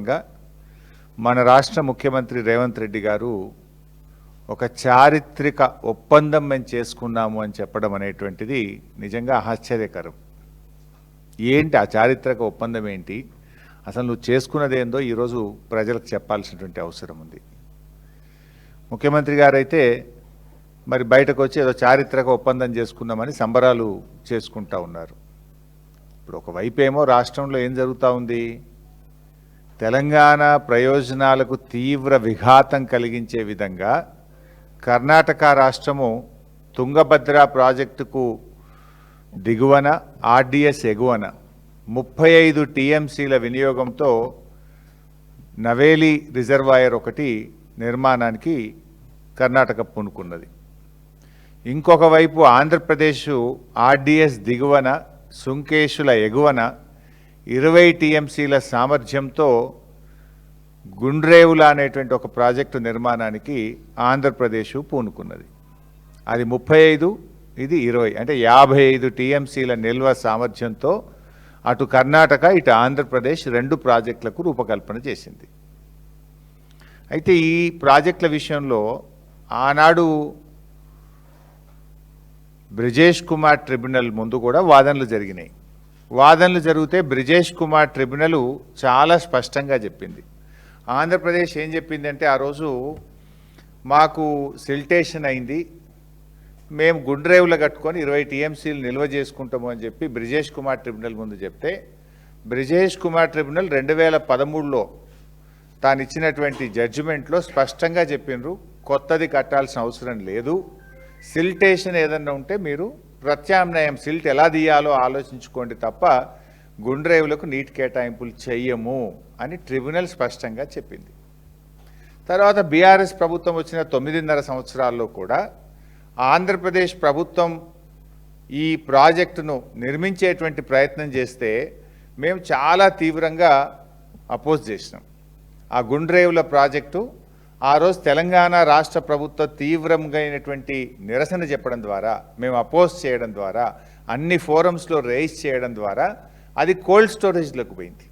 సందర్భంగా మన రాష్ట్ర ముఖ్యమంత్రి రేవంత్ రెడ్డి గారు ఒక చారిత్రక ఒప్పందం మేము చేసుకున్నాము అని చెప్పడం అనేటువంటిది నిజంగా ఆశ్చర్యకరం. ఏంటి ఆ చారిత్రక ఒప్పందం ఏంటి, అసలు నువ్వు చేసుకున్నదేందో ఈరోజు ప్రజలకు చెప్పాల్సినటువంటి అవసరం ఉంది. ముఖ్యమంత్రి గారైతే మరి బయటకు వచ్చి ఏదో చారిత్రక ఒప్పందం చేసుకున్నామని సంబరాలు చేసుకుంటా ఉన్నారు. ఇప్పుడు ఒకవైపు ఏమో రాష్ట్రంలో ఏం జరుగుతూ ఉంది, తెలంగాణ ప్రయోజనాలకు తీవ్ర విఘాతం కలిగించే విధంగా కర్ణాటక రాష్ట్రము తుంగభద్ర ప్రాజెక్టుకు దిగువన ఆర్డిఎస్ ఎగువన 35 టీఎంసీల వినియోగంతో నవేలి రిజర్వాయర్ ఒకటి నిర్మాణానికి కర్ణాటక పూనుకున్నది. ఇంకొక వైపు ఆంధ్రప్రదేశ్ ఆర్డిఎస్ దిగువన సుంకేశుల ఎగువన 20 టీఎంసీల సామర్థ్యంతో గుండ్రేవుల అనేటువంటి ఒక ప్రాజెక్టు నిర్మాణానికి ఆంధ్రప్రదేశ్ పూనుకున్నది. అది 35, ఇది 20, అంటే 55 టీఎంసీల నిల్వ సామర్థ్యంతో అటు కర్ణాటక ఇటు ఆంధ్రప్రదేశ్ 2 ప్రాజెక్టులకు రూపకల్పన చేసింది. అయితే ఈ ప్రాజెక్టుల విషయంలో ఆనాడు బ్రిజేష్ కుమార్ ట్రిబ్యునల్ ముందు కూడా వాదనలు జరిగినాయి. వాదనలు జరిగితే బ్రిజేష్ కుమార్ ట్రిబ్యునల్ చాలా స్పష్టంగా చెప్పింది. ఆంధ్రప్రదేశ్ ఏం చెప్పిందంటే, ఆ రోజు మాకు సిల్టేషన్ అయింది, మేము గుండ్రేవులు కట్టుకొని 20 టీఎంసీలు నిల్వ చేసుకుంటాము అని చెప్పి బ్రిజేష్ కుమార్ ట్రిబ్యునల్ ముందు చెప్తే, బ్రిజేష్ కుమార్ ట్రిబ్యునల్ 2013లో తాను ఇచ్చినటువంటి జడ్జిమెంట్లో స్పష్టంగా చెప్పినారు, కొత్తది కట్టాల్సిన అవసరం లేదు, సిల్టేషన్ ఏదన్నా ఉంటే మీరు ప్రత్యామ్నాయం సిల్ట్ ఎలా తీయాలో ఆలోచించుకోండి తప్ప గుండ్రేవులకు నీటి కేటాయింపులు చెయ్యము అని ట్రిబ్యునల్ స్పష్టంగా చెప్పింది. తర్వాత బీఆర్ఎస్ ప్రభుత్వం వచ్చిన 9.5 సంవత్సరాల్లో కూడా ఆంధ్రప్రదేశ్ ప్రభుత్వం ఈ ప్రాజెక్టును నిర్మించేటువంటి ప్రయత్నం చేస్తే మేము చాలా తీవ్రంగా అపోజ్ చేసినాం. ఆ గుండ్రేవుల ప్రాజెక్టు ఆ రోజు తెలంగాణ రాష్ట్ర ప్రభుత్వ తీవ్రంగా అయినటువంటి నిరసన చెప్పడం ద్వారా, మేము అపోజ్ చేయడం ద్వారా, అన్ని ఫోరమ్స్లో రైజ్ చేయడం ద్వారా అది కోల్డ్ స్టోరేజ్లకు పోయింది.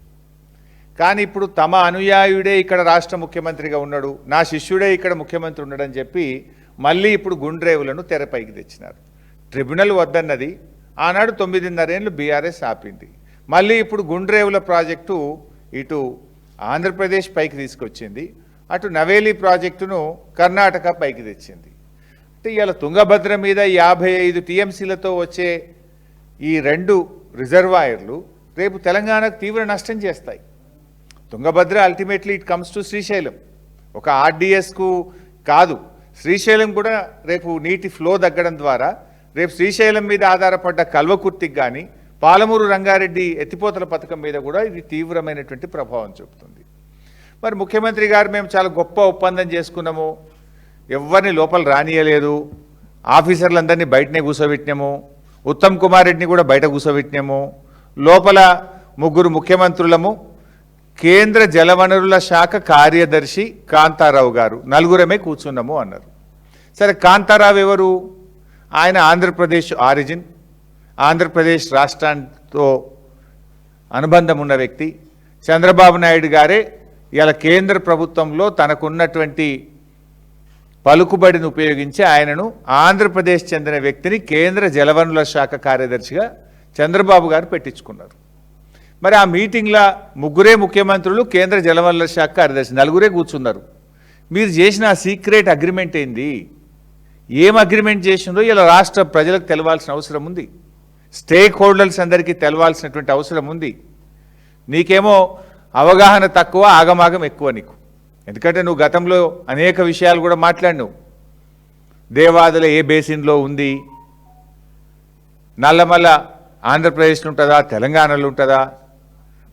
కానీ ఇప్పుడు తమ అనుయాయుడే ఇక్కడ రాష్ట్ర ముఖ్యమంత్రిగా ఉన్నాడు, నా శిష్యుడే ఇక్కడ ముఖ్యమంత్రి ఉన్నాడని చెప్పి మళ్ళీ ఇప్పుడు గుండ్రేవులను తెరపైకి తెచ్చినారు. ట్రిబ్యునల్ వద్దన్నది ఆనాడు 9.5 ఏళ్ళు బీఆర్ఎస్ ఆపింది. మళ్ళీ ఇప్పుడు గుండ్రేవుల ప్రాజెక్టు ఇటు ఆంధ్రప్రదేశ్ పైకి తీసుకొచ్చింది, అటు నవేలి ప్రాజెక్టును కర్ణాటక పైకి తెచ్చింది. అంటే ఇవాళ తుంగభద్ర మీద 55 టీఎంసీలతో వచ్చే ఈ 2 రిజర్వాయర్లు రేపు తెలంగాణకు తీవ్ర నష్టం చేస్తాయి. Tungabhadra ultimately it comes to Srisailam, ఒక ఆర్డిఎస్కు కాదు, శ్రీశైలం కూడా రేపు నీటి ఫ్లో తగ్గడం ద్వారా రేపు శ్రీశైలం మీద ఆధారపడ్డ కల్వకుర్తికి కానీ పాలమూరు రంగారెడ్డి ఎత్తిపోతల పథకం మీద కూడా ఇది తీవ్రమైనటువంటి ప్రభావం చూపుతుంది. మరి ముఖ్యమంత్రి గారు మేము చాలా గొప్ప ఒప్పందం చేసుకున్నాము, ఎవరిని లోపల రానియలేదు, ఆఫీసర్లందరినీ బయటనే కూర్చోబెట్టినాము, ఉత్తమ్ కుమార్ రెడ్డిని కూడా బయట కూర్చోబెట్టినాము, లోపల 3 ముఖ్యమంత్రులము, కేంద్ర జలవనరుల శాఖ కార్యదర్శి కాంతారావు గారు, 4 కూర్చున్నాము అన్నారు. సరే, కాంతారావు ఎవరు? ఆయన ఆంధ్రప్రదేశ్ ఆరిజిన్, ఆంధ్రప్రదేశ్ రాష్ట్రంతో అనుబంధం ఉన్న వ్యక్తి. చంద్రబాబు నాయుడు గారే ఇలా కేంద్ర ప్రభుత్వంలో తనకున్నటువంటి పలుకుబడిని ఉపయోగించి ఆయనను ఆంధ్రప్రదేశ్ చెందిన వ్యక్తిని కేంద్ర జలవనరుల శాఖ కార్యదర్శిగా చంద్రబాబు గారు పెట్టించుకున్నారు. మరి ఆ మీటింగ్లో 3 ముఖ్యమంత్రులు, కేంద్ర జలవనరుల శాఖ కార్యదర్శి 4 కూర్చున్నారు. మీరు చేసిన ఆ సీక్రెట్ అగ్రిమెంట్ ఏంది? ఏం అగ్రిమెంట్ చేసిందో ఇలా రాష్ట్ర ప్రజలకు తెలవాల్సిన అవసరం ఉంది, స్టేక్ హోల్డర్స్ అందరికీ తెలవాల్సినటువంటి అవసరం ఉంది. నీకేమో అవగాహన తక్కువ, ఆగమాగం ఎక్కువ నీకు. ఎందుకంటే నువ్వు గతంలో అనేక విషయాలు కూడా మాట్లాడినావు. దేవాదుల ఏ బేసిన్లో ఉంది, నల్లమల్ల ఆంధ్రప్రదేశ్లో ఉంటుందా తెలంగాణలో ఉంటుందా,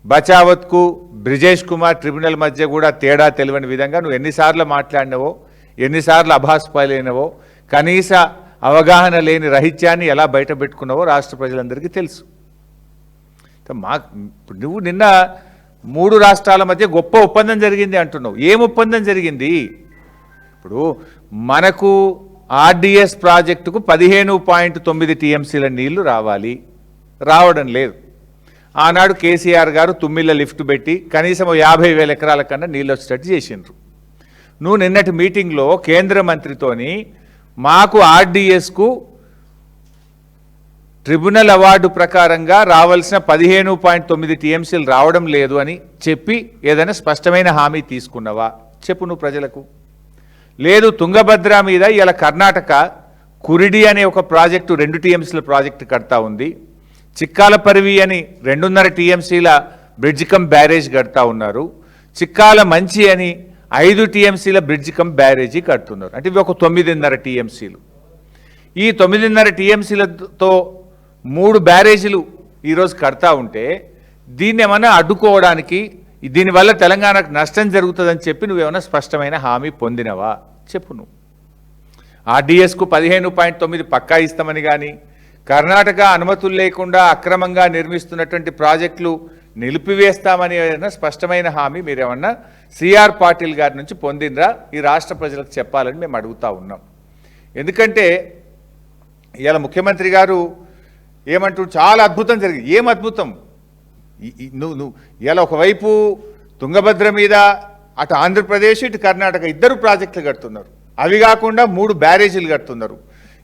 బచావత్కు బ్రిజేష్ కుమార్ ట్రిబ్యునల్ మధ్య కూడా తేడా తెలియని విధంగా నువ్వు ఎన్నిసార్లు మాట్లాడినవో, ఎన్నిసార్లు అభాస్పాలైనవో, కనీస అవగాహన లేని రహిత్యాన్ని ఎలా బయట పెట్టుకున్నావో రాష్ట్ర ప్రజలందరికీ తెలుసు. నువ్వు నిన్న 3 రాష్ట్రాల మధ్య గొప్ప ఒప్పందం జరిగింది అంటున్నావు. ఏం ఒప్పందం జరిగింది? ఇప్పుడు మనకు ఆర్డిఎస్ ప్రాజెక్టుకు 15.9 టీఎంసీల నీళ్లు రావాలి, రావడం లేదు. ఆనాడు కేసీఆర్ గారు తుమ్మిళ్ళ లిఫ్ట్ పెట్టి కనీసం 50,000 ఎకరాల కన్నా నీళ్ళు వచ్చేటట్టు చేసిండ్రు. నువ్వు నిన్నటి మీటింగ్లో కేంద్ర మంత్రితోని మాకు ఆర్డీఎస్కు ట్రిబ్యునల్ అవార్డు ప్రకారంగా రావాల్సిన 15.9 టీఎంసీలు రావడం లేదు అని చెప్పి ఏదైనా స్పష్టమైన హామీ తీసుకున్నావా చెప్పు నువ్వు ప్రజలకు. లేదు, తుంగభద్ర మీద ఇలా కర్ణాటక కురిడి అనే ఒక ప్రాజెక్టు 2 టీఎంసీల ప్రాజెక్టు కడతా ఉంది. చిక్కాల పరివి అని 2.5 టీఎంసీల బ్రిడ్జ్ కమ్ బ్యారేజ్ కడతా ఉన్నారు. చిక్కాల మంచి అని 5 టీఎంసీల బ్రిడ్జ్ కమ్ బ్యారేజీ కడుతున్నారు. అంటే ఇవి ఒక 9.5 టీఎంసీలు. ఈ 9.5 టీఎంసీలతో 3 బ్యారేజీలు ఈరోజు కడతా ఉంటే దీన్ని ఏమన్నా అడ్డుకోవడానికి, దీనివల్ల తెలంగాణకు నష్టం జరుగుతుందని చెప్పి నువ్వేమైనా స్పష్టమైన హామీ పొందినవా చెప్పు నువ్వు. ఆర్డీఎస్కు 15.9 పక్కా ఇస్తామని కానీ, కర్ణాటక అనుమతులు లేకుండా అక్రమంగా నిర్మిస్తున్నటువంటి ప్రాజెక్టులు నిలిపివేస్తామని ఏదైనా స్పష్టమైన హామీ మీరేమన్నా సిఆర్ పాటిల్ గారి నుంచి పొందినరా ఈ రాష్ట్ర ప్రజలకు చెప్పాలని మేము అడుగుతా ఉన్నాం. ఎందుకంటే ఇవాళ ముఖ్యమంత్రి గారు ఏమంటూ చాలా అద్భుతం జరిగింది. ఏం అద్భుతం? నువ్వు ఇలా ఒకవైపు తుంగభద్ర మీద అటు ఆంధ్రప్రదేశ్ ఇటు కర్ణాటక 2 ప్రాజెక్టులు కడుతున్నారు. అవి కాకుండా 3 బ్యారేజీలు కడుతున్నారు.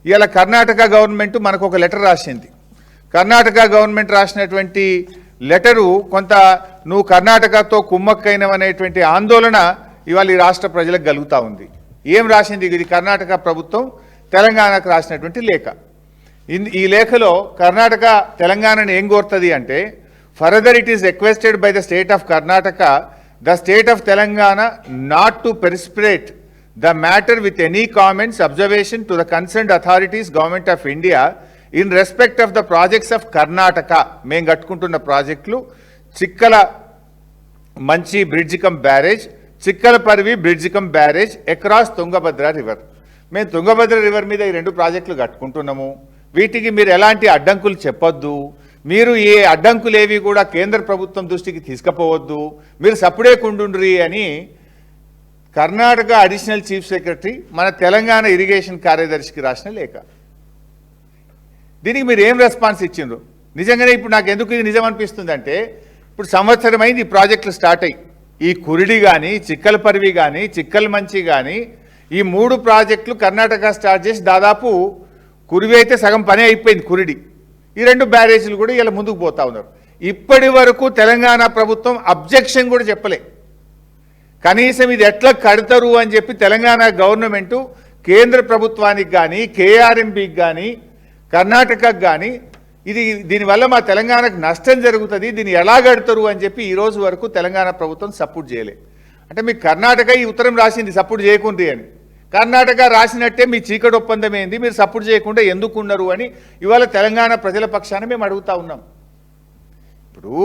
ఇలా కర్ణాటక గవర్నమెంట్ మనకు ఒక లెటర్ రాసింది. కర్ణాటక గవర్నమెంట్ రాసినటువంటి లెటరు కొంత నువ్వు కర్ణాటకతో కుమ్మక్కైనవనేటువంటి ఆందోళన ఇవాళ ఈ రాష్ట్ర ప్రజలకు కలుగుతూ ఉంది. ఏం రాసింది? ఇది కర్ణాటక ప్రభుత్వం తెలంగాణకు రాసినటువంటి లేఖ. ఈ లేఖలో కర్ణాటక తెలంగాణను ఏం కోరుతుంది అంటే, further it is requested by the state of Karnataka the state of Telangana not to precipitate the matter with any comments, observation to the concerned authorities, Government of India, in respect of the projects of Karnataka. మేము కట్టుకుంటున్న ప్రాజెక్టులు చిక్కల మంచి bridge cum barrage, చిక్కల పరివి bridge cum barrage across Tungabhadra river. మేము Tungabhadra river మీద ఈ 2 ప్రాజెక్టులు కట్టుకుంటున్నాము. వీటికి మీరు ఎలాంటి అడ్డంకులు చెప్పొద్దు. మీరు ఏ అడ్డంకులేవి కూడా కేంద్ర ప్రభుత్వం దృష్టికి తీసుకుపోవద్దు. మీరు సప్పుడే కుండుండ్రి అని కర్ణాటక అడిషనల్ చీఫ్ సెక్రటరీ మన తెలంగాణ ఇరిగేషన్ కార్యదర్శికి రాసిన లేఖ. దీనికి మీరు ఏం రెస్పాన్స్ ఇచ్చిండ్రు? నిజంగానే ఇప్పుడు నాకు ఎందుకు ఇది నిజం అనిపిస్తుంది అంటే, ఇప్పుడు సంవత్సరం అయింది ఈ ప్రాజెక్టులు స్టార్ట్ అయ్యి. ఈ కురిడి కానీ, చిక్కల పరివి కానీ, చిక్కల మంచి కానీ, ఈ 3 ప్రాజెక్టులు కర్ణాటక స్టార్ట్ చేసి దాదాపు కురివి అయితే సగం పని అయిపోయింది. కురిడి ఈ 2 బ్యారేజీలు కూడా ఇలా ముందుకు పోతా ఉన్నారు. ఇప్పటి వరకు తెలంగాణ ప్రభుత్వం అబ్జెక్షన్ కూడా చెప్పలే. కనీసం ఇది ఎట్లా కడతారు అని చెప్పి తెలంగాణ గవర్నమెంటు కేంద్ర ప్రభుత్వానికి కానీ, కేఆర్ఎంబీకి కానీ, కర్ణాటకకు కానీ దీనివల్ల మా తెలంగాణకు నష్టం జరుగుతుంది, దీన్ని ఎలా కడతారు అని చెప్పి ఈ రోజు వరకు తెలంగాణ ప్రభుత్వం సపోర్ట్ చేయలే. అంటే మీ కర్ణాటక ఈ ఉత్తరం రాసింది సపోర్ట్ చేయకుండ్రి అని. కర్ణాటక రాసినట్టే మీ చీకటి ఒప్పందం ఏంది, మీరు సపోర్ట్ చేయకుండా ఎందుకున్నారు అని ఇవాళ తెలంగాణ ప్రజల పక్షాన మేము అడుగుతా ఉన్నాం. ఇప్పుడు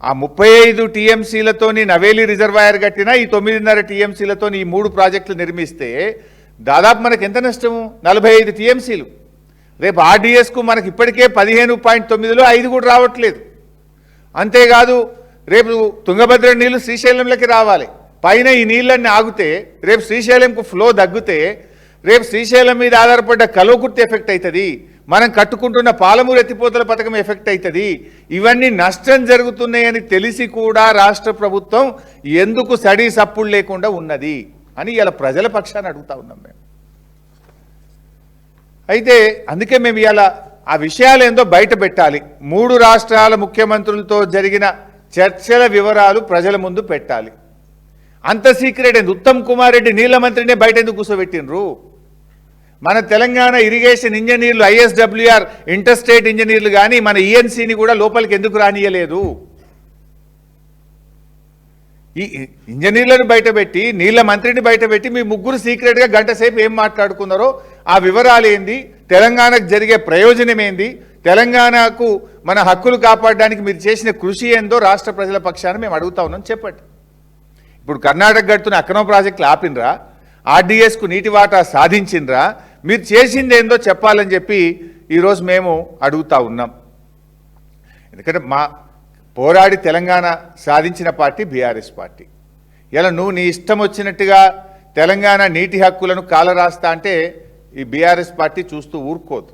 ఆ 35 టీఎంసీలతోని నవేలి రిజర్వాయర్ కట్టినా ఈ 9.5 టీఎంసీలతోని ఈ 3 ప్రాజెక్టులు నిర్మిస్తే దాదాపు మనకు ఎంత నష్టము? 45 టీఎంసీలు. రేపు ఆర్డీఎస్కు మనకి ఇప్పటికే 15.9లో 5 కూడా రావట్లేదు. అంతేకాదు రేపు తుంగభద్ర నీళ్లు శ్రీశైలంలోకి రావాలి. పైన ఈ నీళ్ళన్నీ ఆగితే రేపు శ్రీశైలంకు ఫ్లో తగ్గితే రేపు శ్రీశైలం మీద ఆధారపడ్డ కల్వకుర్తి ఎఫెక్ట్ అవుతుంది. మనం కట్టుకుంటున్న పాలమూరు ఎత్తిపోతల పథకం ఎఫెక్ట్ అవుతుంది. ఇవన్నీ నష్టం జరుగుతున్నాయని తెలిసి కూడా రాష్ట్ర ప్రభుత్వం ఎందుకు సడీ సప్పుడు లేకుండా ఉన్నది అని ఇలా ప్రజల పక్షాన్ని అడుగుతా ఉన్నాం మేము. అయితే అందుకే మేము ఇలా ఆ విషయాలు ఏందో బయట పెట్టాలి. 3 రాష్ట్రాల ముఖ్యమంత్రులతో జరిగిన చర్చల వివరాలు ప్రజల ముందు పెట్టాలి. అంత సీక్రెట్ ఏంది? ఉత్తమ్ కుమార్ రెడ్డి నీళ్ల మంత్రినే బయట ఎందుకు కూర్చోబెట్టినరు? మన తెలంగాణ ఇరిగేషన్ ఇంజనీర్లు, ఐఎస్డబ్ల్యూఆర్ ఇంటర్స్టేట్ ఇంజనీర్లు కానీ మన ఈఎన్సీని కూడా లోపలికి ఎందుకు రానియలేదు? ఈ ఇంజనీర్లను బయటపెట్టి నీళ్ల మంత్రిని బయటపెట్టి మీ ముగ్గురు సీక్రెట్గా గంట సేపు ఏం మాట్లాడుకున్నారో ఆ వివరాలు ఏంది, తెలంగాణకు జరిగే ప్రయోజనం ఏంది, తెలంగాణకు మన హక్కులు కాపాడడానికి మీరు చేసిన కృషి ఏందో రాష్ట్ర ప్రజల పక్షాన మేము అడుగుతా ఉన్నాం. చెప్పండి. ఇప్పుడు కర్ణాటక గడుతున్న అక్రమ ప్రాజెక్టులు ఆపినరా? ఆర్డీఎస్కు నీటి వాటా సాధించినరా? మీరు చేసింది ఏందో చెప్పాలని చెప్పి ఈరోజు మేము అడుగుతా ఉన్నాం. ఎందుకంటే మా పోరాడి తెలంగాణ సాధించిన పార్టీ బీఆర్ఎస్ పార్టీ. ఇలా నువ్వు నీ ఇష్టం వచ్చినట్టుగా తెలంగాణ నీటి హక్కులను కాలరాస్తా అంటే ఈ బీఆర్ఎస్ పార్టీ చూస్తూ ఊరుకోదు.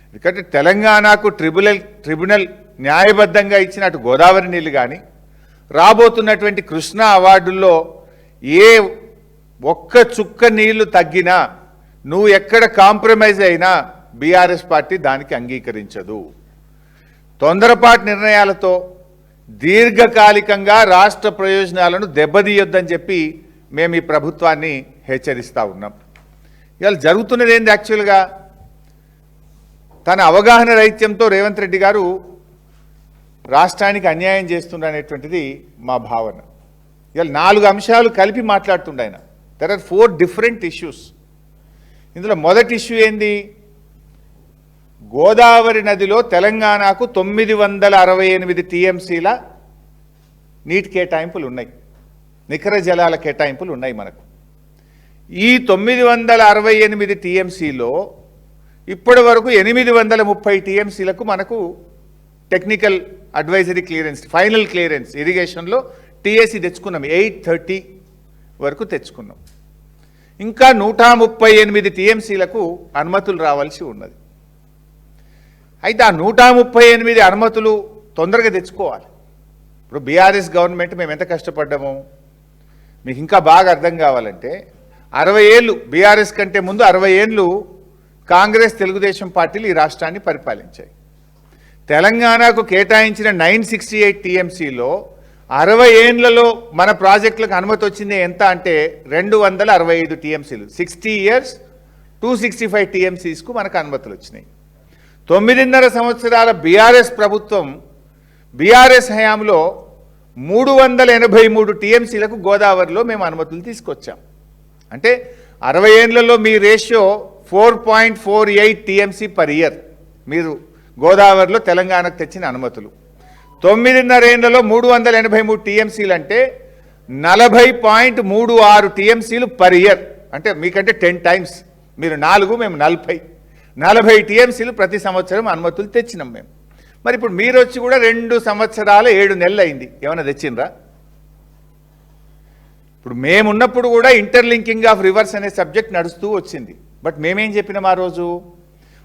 ఎందుకంటే తెలంగాణకు ట్రిబ్యునల్ న్యాయబద్ధంగా ఇచ్చిన అటు గోదావరి నీళ్లు కానీ రాబోతున్నటువంటి కృష్ణా అవార్డుల్లో ఏ ఒక్క చుక్క నీళ్లు తగ్గినా నువ్వు ఎక్కడ కాంప్రమైజ్ అయినా బీఆర్ఎస్ పార్టీ దానికి అంగీకరించదు. తొందరపాటు నిర్ణయాలతో దీర్ఘకాలికంగా రాష్ట్ర ప్రయోజనాలను దెబ్బతీయొద్దని చెప్పి మేము ఈ ప్రభుత్వాన్ని హెచ్చరిస్తూ ఉన్నాం. ఇవాళ జరుగుతున్నది ఏంది? యాక్చువల్గా తన అవగాహన రహిత్యంతో రేవంత్ రెడ్డి గారు రాష్ట్రానికి అన్యాయం చేస్తుండనేటువంటిది మా భావన. ఇవాళ 4 అంశాలు కలిపి మాట్లాడుతుండ ఆయన. There are 4 different issues. ఇందులో మొదటి ఇష్యూ ఏంది? గోదావరి నదిలో తెలంగాణకు 968 టీఎంసీల నీటి కేటాయింపులు ఉన్నాయి, నికర జలాల కేటాయింపులు ఉన్నాయి మనకు. ఈ 968 టీఎంసీలో ఇప్పటి వరకు 830 టీఎంసీలకు మనకు technical advisory clearance, final clearance ఇరిగేషన్లో టీఎస్సీ తెచ్చుకున్నాం. 830 వరకు తెచ్చుకున్నాం. ఇంకా 138 టీఎంసీలకు అనుమతులు రావాల్సి ఉన్నది. అయితే ఆ 138 అనుమతులు తొందరగా తెచ్చుకోవాలి. ఇప్పుడు బీఆర్ఎస్ గవర్నమెంట్ మేము ఎంత కష్టపడ్డాము మీకు ఇంకా బాగా అర్థం కావాలంటే, 60 ఏళ్ళు బీఆర్ఎస్ కంటే ముందు 60 ఏళ్ళు కాంగ్రెస్ తెలుగుదేశం పార్టీలు ఈ రాష్ట్రాన్ని పరిపాలించాయి. తెలంగాణకు కేటాయించిన 968 టీఎంసీలో 60 ఏళ్లలో మన ప్రాజెక్టులకు అనుమతి వచ్చింది ఎంత అంటే 265 టీఎంసీలు. 60 years 265 టీఎంసీస్కు మనకు అనుమతులు వచ్చినాయి. 9.5 సంవత్సరాల బీఆర్ఎస్ ప్రభుత్వం బీఆర్ఎస్ హయాంలో 383 టీఎంసీలకు గోదావరిలో మేము అనుమతులు తీసుకొచ్చాం. అంటే 60 ఏళ్లలో మీ రేషియో 4.48 టీఎంసీ పర్ ఇయర్ మీరు గోదావరిలో తెలంగాణకు తెచ్చిన అనుమతులు. 9.5 ఏళ్లలో 383 టీఎంసీలు అంటే 40.36 టీఎంసీలు పర్ ఇయర్. అంటే మీకంటే 10 times. మీరు 4, మేము 40 టీఎంసీలు ప్రతి సంవత్సరం అనుమతులు తెచ్చినాం మేము. మరి ఇప్పుడు మీరు వచ్చి కూడా 2 సంవత్సరాల 7 నెలలు అయింది. ఏమైనా తెచ్చిండ్రా? ఇప్పుడు మేమున్నప్పుడు కూడా ఇంటర్లింకింగ్ ఆఫ్ రివర్స్ అనే సబ్జెక్ట్ నడుస్తూ వచ్చింది. బట్ మేమేం చెప్పినాం ఆ రోజు?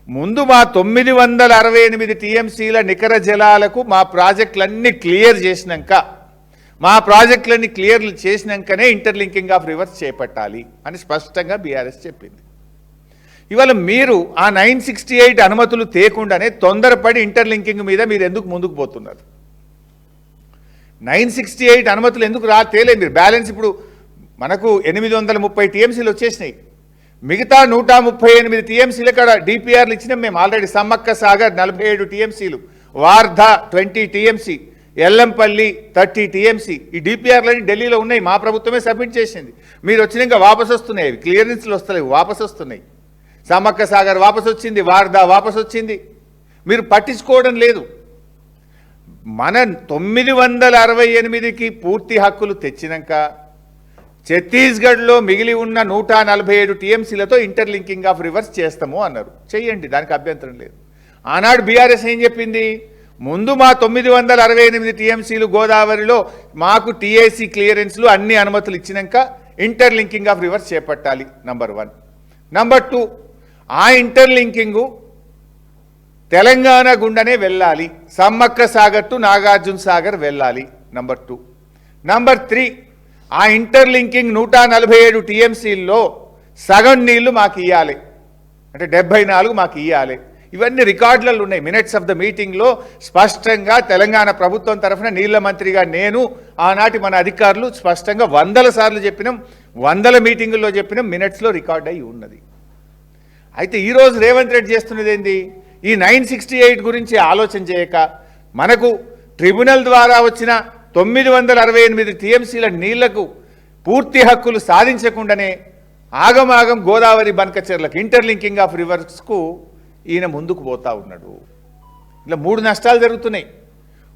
ముందు మా 968 టీఎంసీల నికర జలాలకు మా ప్రాజెక్టులన్నీ క్లియర్ చేసినాక, మా ప్రాజెక్టులన్నీ క్లియర్ చేసినాకనే ఇంటర్లింకింగ్ ఆఫ్ రివర్స్ చేపట్టాలి అని స్పష్టంగా బీఆర్ఎస్ చెప్పింది. ఇవాళ మీరు ఆ 968 అనుమతులు తేకుండానే తొందరపడి ఇంటర్లింకింగ్ మీద మీరు ఎందుకు ముందుకు పోతున్నారు? 968 అనుమతులు ఎందుకు తేలేదు మీరు? బ్యాలెన్స్ ఇప్పుడు మనకు 830 టీఎంసీలు వచ్చేసినాయి. మిగతా 138 టీఎంసీలు ఇక్కడ డిపిఆర్లు ఇచ్చినాం మేము ఆల్రెడీ. సమ్మక్క సాగర్ 47 టీఎంసీలు, వార్ధ 20 టీఎంసీ, ఎల్లంపల్లి 30 టీఎంసీ. ఈ డిపిఆర్లన్నీ ఢిల్లీలో ఉన్నాయి, మా ప్రభుత్వమే సబ్మిట్ చేసింది. మీరు వచ్చినాక వాపసు వస్తున్నాయి, క్లియరెన్స్లు వస్తలేవు, వాపసు వస్తున్నాయి. సమ్మక్క సాగర్ వాపసు వచ్చింది, వార్ధ వాపసు వచ్చింది. మీరు పట్టించుకోవడం లేదు. మన 968కి పూర్తి హక్కులు తెచ్చినాక ఛత్తీస్గఢ్లో మిగిలి ఉన్న 147 టీఎంసీలతో ఇంటర్లింకింగ్ ఆఫ్ రివర్స్ చేస్తాము అన్నారు. చెయ్యండి, దానికి అభ్యంతరం లేదు. ఆనాడు బీఆర్ఎస్ ఏం చెప్పింది? ముందు మా 968 టీఎంసీలు గోదావరిలో మాకు టీఏసీ క్లియరెన్స్లు అన్ని అనుమతులు ఇచ్చినాక ఇంటర్లింకింగ్ ఆఫ్ రివర్స్ చేపట్టాలి. నంబర్ 1. నంబర్ 2, ఆ ఇంటర్లింకింగు తెలంగాణ గుండనే వెళ్ళాలి. సమ్మక్క సాగర్ టు నాగార్జున సాగర్ వెళ్ళాలి. నంబర్ 2. నంబర్ 3, ఆ ఇంటర్లింకింగ్ 147 టీఎంసీల్లో సగం నీళ్లు మాకు ఇవ్వాలి, అంటే 74 మాకు ఇవ్వాలి. ఇవన్నీ రికార్డులలో ఉన్నాయి. మినిట్స్ ఆఫ్ ద మీటింగ్లో స్పష్టంగా తెలంగాణ ప్రభుత్వం తరఫున నీళ్ల మంత్రిగా నేను, ఆనాటి మన అధికారులు స్పష్టంగా 100 సార్లు చెప్పినాం, 100 మీటింగుల్లో చెప్పినాం, మినిట్స్లో రికార్డ్ అయి ఉన్నది. అయితే ఈరోజు రేవంత్ రెడ్డి చేస్తున్నది ఏంది? ఈ 968 గురించి ఆలోచన చేయక మనకు ట్రిబ్యునల్ ద్వారా వచ్చిన 968 టీఎంసీల నీళ్లకు పూర్తి హక్కులు సాధించకుండానే ఆగమాగం గోదావరి బనకచెర్లకు ఇంటర్లింకింగ్ ఆఫ్ రివర్స్కు ఈయన ముందుకు పోతా ఉన్నాడు. ఇలా 3 నష్టాలు జరుగుతున్నాయి.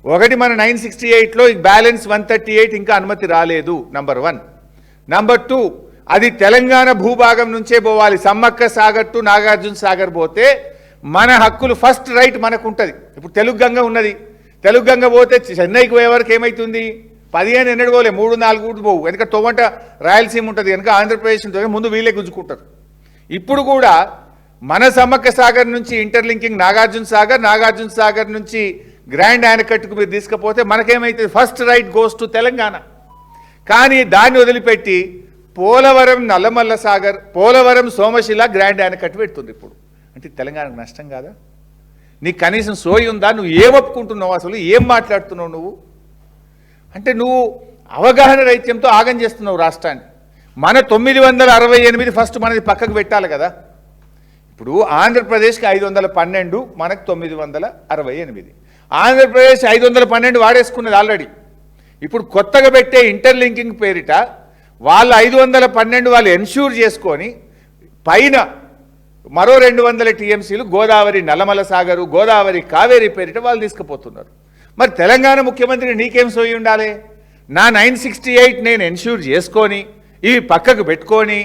ఒకటి, మన 968లో బ్యాలెన్స్ 138 ఇంకా అనుమతి రాలేదు. నంబర్ 1. నంబర్ 2, అది తెలంగాణ భూభాగం నుంచే పోవాలి. సమ్మక్క సాగర్ టు నాగార్జున సాగర్ పోతే మన హక్కులు ఫస్ట్ రైట్ మనకు ఉంటుంది. ఇప్పుడు తెలుగు గంగ ఉన్నది, తెలుగు గంగ పోతే చెన్నైకి పోయే వరకు ఏమవుతుంది? 15 ఎన్నడు పోలే, 3-4 కూడా పోవు. ఎందుకంటే తోవంట రాయలసీమ ఉంటుంది, కనుక ఆంధ్రప్రదేశ్ ఉంటుంది, ముందు వీళ్ళే గుంజుకుంటారు. ఇప్పుడు కూడా మన సమ్మక్క సాగర్ నుంచి ఇంటర్లింకింగ్ నాగార్జున సాగర్, నాగార్జున సాగర్ నుంచి గ్రాండ్ యానకట్టుకు మీరు తీసుకపోతే మనకేమైతే first right goes to Telangana. కానీ దాన్ని వదిలిపెట్టి పోలవరం నల్లమల్ల సాగర్, పోలవరం సోమశిల గ్రాండ్ యానకట్టు పెడుతుంది ఇప్పుడు. అంటే తెలంగాణకు నష్టం కాదా? నీకు కనీసం సోయి ఉందా? నువ్వు ఏం ఒప్పుకుంటున్నావు? అసలు ఏం మాట్లాడుతున్నావు నువ్వు? అంటే నువ్వు అవగాహన రైత్యంతో ఆగం చేస్తున్నావు రాష్ట్రాన్ని. మన 968 ఫస్ట్ మనది పక్కకు పెట్టాలి కదా. ఇప్పుడు ఆంధ్రప్రదేశ్కి 512, మనకు 968. ఆంధ్రప్రదేశ్ 512 వాడేసుకున్నది ఆల్రెడీ. ఇప్పుడు కొత్తగా పెట్టే ఇంటర్లింకింగ్ పేరిట వాళ్ళు 512 వాళ్ళు ఎన్ష్యూర్ చేసుకొని పైన మరో 200 టీఎంసీలు గోదావరి నల్లమల సాగరు, గోదావరి కావేరీ పేరిట వాళ్ళు తీసుకుపోతున్నారు. మరి తెలంగాణ ముఖ్యమంత్రి నీకేం సోయి ఉండాలి? నా 968 నేను ఎన్ష్యూర్ చేసుకొని ఇవి పక్కకు పెట్టుకొని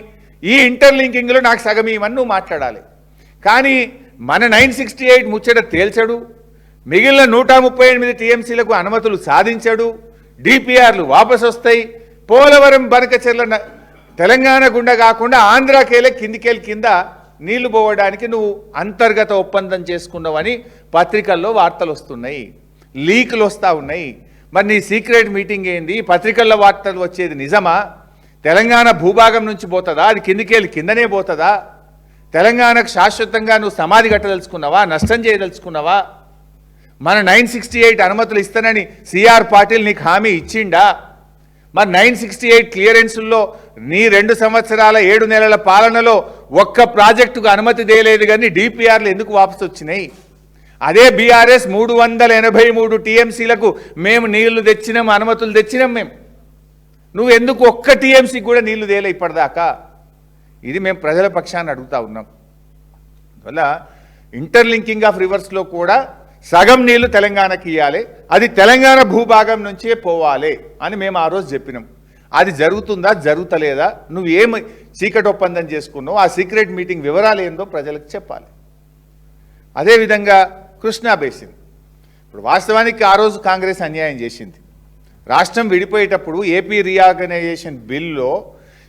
ఈ ఇంటర్లింకింగ్లో నాకు సగం ఇవన్నీ నువ్వు మాట్లాడాలి. కానీ మన 968 ముచ్చట తేల్చడు, మిగిలిన 138 టీఎంసీలకు అనుమతులు సాధించడు, డిపిఆర్లు వాపసు వస్తాయి, పోలవరం బనకచెర్ల తెలంగాణ గుండా కాకుండా ఆంధ్రాకేలే కిందికేళ్ళ కింద నీళ్లు పోవడానికి నువ్వు అంతర్గత ఒప్పందం చేసుకున్నావని పత్రికల్లో వార్తలు వస్తున్నాయి, లీకులు వస్తూ ఉన్నాయి. మరి నీ సీక్రెట్ మీటింగ్ ఏంది? పత్రికల్లో వార్తలు వచ్చేది నిజమా? తెలంగాణ భూభాగం నుంచి పోతుందా? అది కిందికేళ్ళి కిందనే పోతుందా? తెలంగాణకు శాశ్వతంగా నువ్వు సమాధి కట్టదలుచుకున్నావా? నష్టం చేయదలుచుకున్నావా? మన 968 అనుమతులు ఇస్తానని సిఆర్ పాటిల్ నీకు హామీ ఇచ్చిండా? మరి 968 క్లియరెన్సుల్లో నీ 2 సంవత్సరాల 7 నెలల పాలనలో ఒక్క ప్రాజెక్టుకు అనుమతి దేలేదు, కానీ డిపిఆర్లు ఎందుకు వాపసు వచ్చినాయి? అదే బీఆర్ఎస్ 383 టీఎంసీలకు మేము నీళ్లు తెచ్చినాం, అనుమతులు తెచ్చినాం మేము. నువ్వు ఎందుకు ఒక్క టీఎంసీకి కూడా నీళ్లు తేలే ఇప్పటిదాకా? ఇది మేము ప్రజల పక్షాన్ని అడుగుతా ఉన్నాం. అందువల్ల ఇంటర్లింకింగ్ ఆఫ్ రివర్స్లో కూడా సగం నీళ్లు తెలంగాణకి ఇవ్వాలి, అది తెలంగాణ భూభాగం నుంచే పోవాలి అని మేము ఆ రోజు చెప్పినాం. అది జరుగుతుందా జరుగుతలేదా? నువ్వు ఏమి సీక్రెట్ ఒప్పందం చేసుకున్నావు, ఆ సీక్రెట్ మీటింగ్ వివరాలు ఏందో ప్రజలకు చెప్పాలి. అదేవిధంగా కృష్ణా బేసిన్, ఇప్పుడు వాస్తవానికి ఆ రోజు కాంగ్రెస్ అన్యాయం చేసింది. రాష్ట్రం విడిపోయేటప్పుడు ఏపీ రీఆర్గనైజేషన్ బిల్లో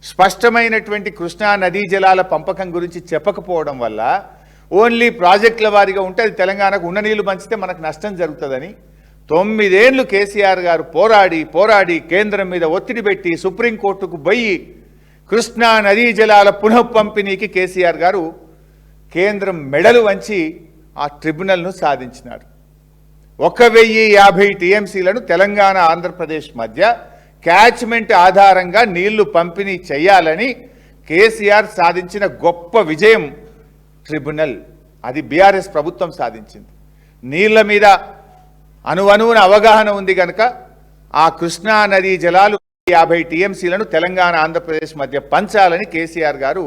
స్పష్టమైనటువంటి కృష్ణా నదీ జలాల పంపకం గురించి చెప్పకపోవడం వల్ల ఓన్లీ ప్రాజెక్టుల వారీగా ఉంటే అది తెలంగాణకు ఉన్న నీళ్లు పంచితే మనకు నష్టం జరుగుతుందని 9 ఏళ్లు కేసీఆర్ గారు పోరాడి కేంద్రం మీద ఒత్తిడి పెట్టి సుప్రీంకోర్టుకు పోయి కృష్ణా నదీ జలాల పునః పంపిణీకి కేసీఆర్ గారు కేంద్రం మెడలు వంచి ఆ ట్రిబ్యునల్ను సాధించినారు. 1050 టీఎంసీలను తెలంగాణ ఆంధ్రప్రదేశ్ మధ్య క్యాచ్మెంట్ ఆధారంగా నీళ్లు పంపిణీ చేయాలని కేసీఆర్ సాధించిన గొప్ప విజయం ట్రిబ్యునల్. అది బీఆర్ఎస్ ప్రభుత్వం సాధించింది. నీళ్ల మీద అణువణువున అవగాహన ఉంది కనుక ఆ కృష్ణా నదీ జలాలు 50 టీఎంసీలను తెలంగాణ ఆంధ్రప్రదేశ్ మధ్య పంచాలని కేసీఆర్ గారు